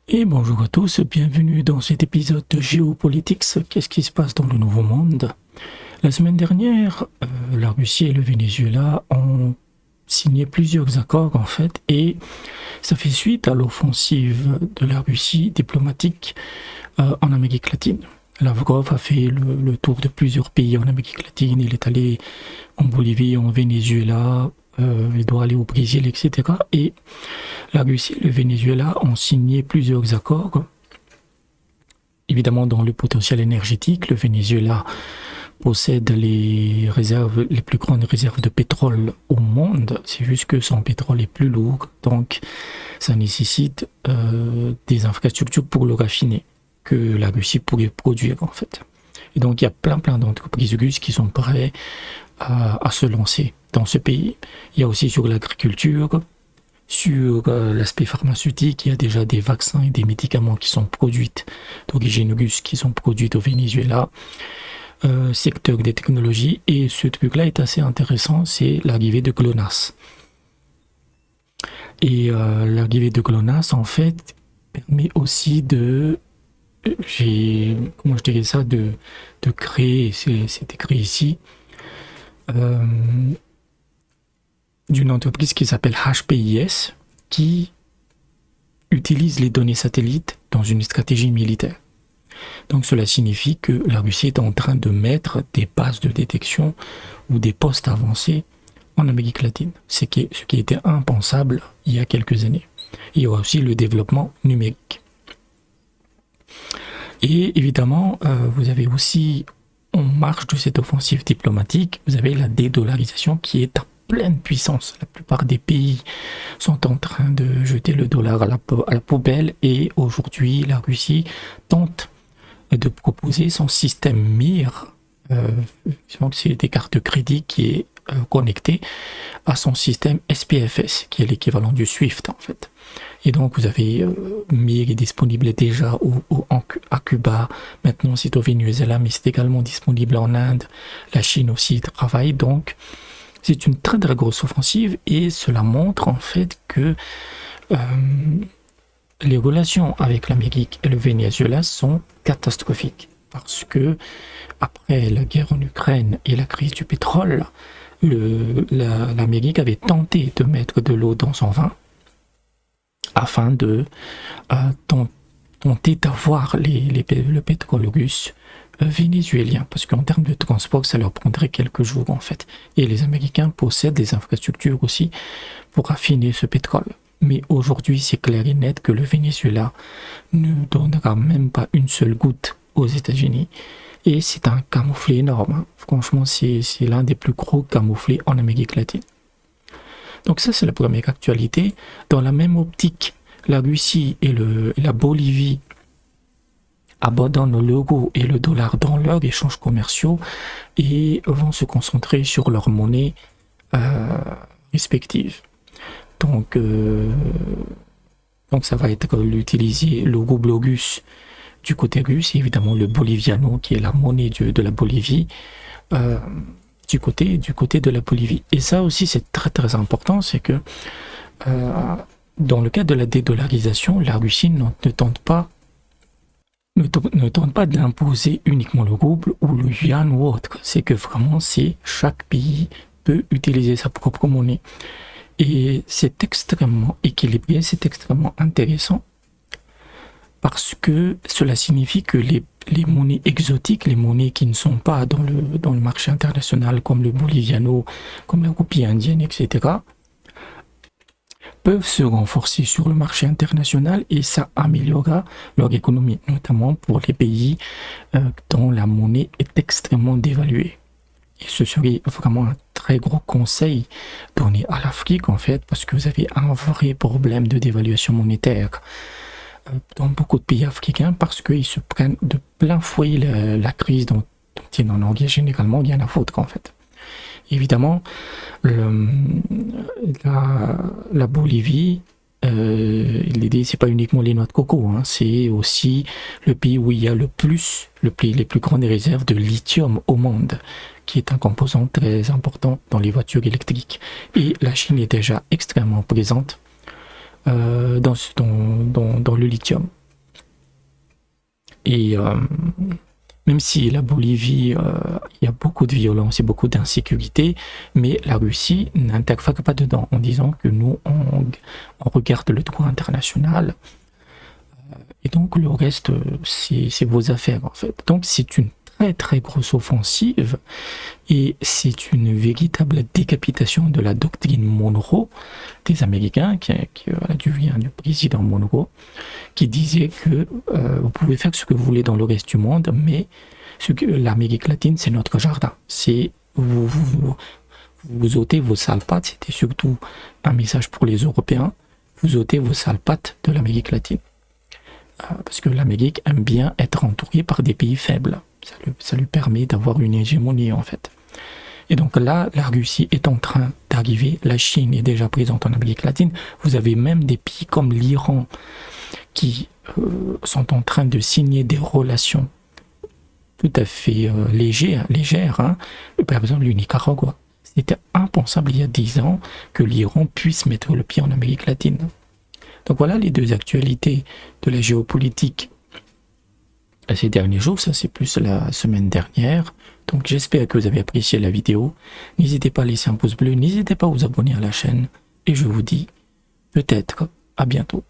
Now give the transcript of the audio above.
Et bonjour à tous, bienvenue dans cet épisode de Géopolitics. Qu'est-ce qui se passe dans le Nouveau Monde? La semaine dernière, la Russie et le Venezuela ont signé plusieurs accords en fait, et ça fait suite à l'offensive de la Russie diplomatique en Amérique latine. Lavrov a fait le tour de plusieurs pays en Amérique latine, il est allé en Bolivie, en Venezuela, il doit aller au Brésil, etc. Et la Russie et le Venezuela ont signé plusieurs accords. Évidemment, dans le potentiel énergétique, le Venezuela possède les plus grandes réserves de pétrole au monde. C'est juste que son pétrole est plus lourd, donc ça nécessite des infrastructures pour le raffiner que la Russie pourrait produire en fait. Et donc il y a plein d'entreprises russes qui sont prêtes à se lancer dans ce pays. Il y a aussi sur l'agriculture, sur l'aspect pharmaceutique, il y a déjà des vaccins et des médicaments qui sont produits d'origine russe, qui sont produits au Venezuela. Secteur des technologies, et ce truc-là est assez intéressant, c'est l'arrivée de GLONASS. Et l'arrivée de GLONASS, en fait, permet aussi de créer, c'est écrit ici, d'une entreprise qui s'appelle HPIS, qui utilise les données satellites dans une stratégie militaire. Donc cela signifie que la Russie est en train de mettre des bases de détection ou des postes avancés en Amérique latine, ce qui était impensable il y a quelques années. Il y aura aussi le développement numérique. Et évidemment, vous avez aussi, en marge de cette offensive diplomatique, vous avez la dédollarisation qui est à pleine puissance. La plupart des pays sont en train de jeter le dollar à la poubelle, et aujourd'hui, la Russie tente de proposer son système MIR, c'est des cartes de crédit qui est connecté à son système SPFS, qui est l'équivalent du SWIFT en fait. Et donc vous avez MIR est disponible déjà à Cuba, maintenant c'est au Venezuela, mais c'est également disponible en Inde, la Chine aussi travaille, donc c'est une très grosse offensive, et cela montre en fait que les relations avec l'Amérique et le Venezuela sont catastrophiques, parce que après la guerre en Ukraine et la crise du pétrole, l'Amérique avait tenté de mettre de l'eau dans son vin afin de tenter d'avoir le pétrole russe vénézuélien, parce qu'en termes de transport, ça leur prendrait quelques jours en fait. Et les Américains possèdent des infrastructures aussi pour raffiner ce pétrole. Mais aujourd'hui, c'est clair et net que le Venezuela ne donnera même pas une seule goutte aux États-Unis. Et c'est un camouflet énorme. Franchement, c'est l'un des plus gros camouflets en Amérique latine. Donc ça, c'est la première actualité. Dans la même optique, la Russie et la Bolivie abandonnent l'euro et le dollar dans leurs échanges commerciaux et vont se concentrer sur leurs monnaies respectives. Donc ça va être l'utiliser le rouble russe du côté russe, et évidemment le boliviano qui est la monnaie de la Bolivie du côté de la Bolivie. Et ça aussi c'est très important, c'est que dans le cas de la dédollarisation, la Russie ne tente pas d'imposer uniquement le rouble ou le yuan ou autre. C'est que vraiment chaque pays peut utiliser sa propre monnaie. Et c'est extrêmement équilibré, c'est extrêmement intéressant, parce que cela signifie que les monnaies exotiques, les monnaies qui ne sont pas dans le marché international, comme le boliviano, comme la roupie indienne, etc., peuvent se renforcer sur le marché international, et ça améliorera leur économie, notamment pour les pays dont la monnaie est extrêmement dévaluée. Et ce serait vraiment un très gros conseil donné à l'Afrique en fait, parce que vous avez un vrai problème de dévaluation monétaire dans beaucoup de pays africains, parce qu'ils se prennent de plein fouet la crise dont ils n'en ont généralement rien à foutre en fait. Évidemment, la Bolivie, l'idée c'est pas uniquement les noix de coco, hein, c'est aussi le pays où il y a les plus grandes réserves de lithium au monde, qui est un composant très important dans les voitures électriques. Et la Chine est déjà extrêmement présente dans le lithium. Et même si la Bolivie, il y a beaucoup de violence et beaucoup d'insécurité, mais la Russie n'interfère pas dedans en disant que nous, on regarde le droit international. Et donc le reste, c'est vos affaires en fait. Donc c'est une très très grosse offensive et c'est une véritable décapitation de la doctrine Monroe des Américains, qui vient du président Monroe, qui disait que vous pouvez faire ce que vous voulez dans le reste du monde, mais l'Amérique latine, c'est notre jardin. C'est vous ôtez vos sales pattes, c'était surtout un message pour les Européens, vous ôtez vos sales pattes de l'Amérique latine. Parce que l'Amérique aime bien être entourée par des pays faibles. Ça lui permet d'avoir une hégémonie en fait. Et donc là, la Russie est en train d'arriver, la Chine est déjà présente en Amérique latine, vous avez même des pays comme l'Iran qui sont en train de signer des relations tout à fait légères, hein. Par exemple le Nicaragua. C'était impensable il y a 10 ans que l'Iran puisse mettre le pied en Amérique latine. Donc voilà les deux actualités de la géopolitique ces derniers jours, ça c'est plus la semaine dernière. Donc j'espère que vous avez apprécié la vidéo. N'hésitez pas à laisser un pouce bleu, n'hésitez pas à vous abonner à la chaîne. Et je vous dis peut-être à bientôt.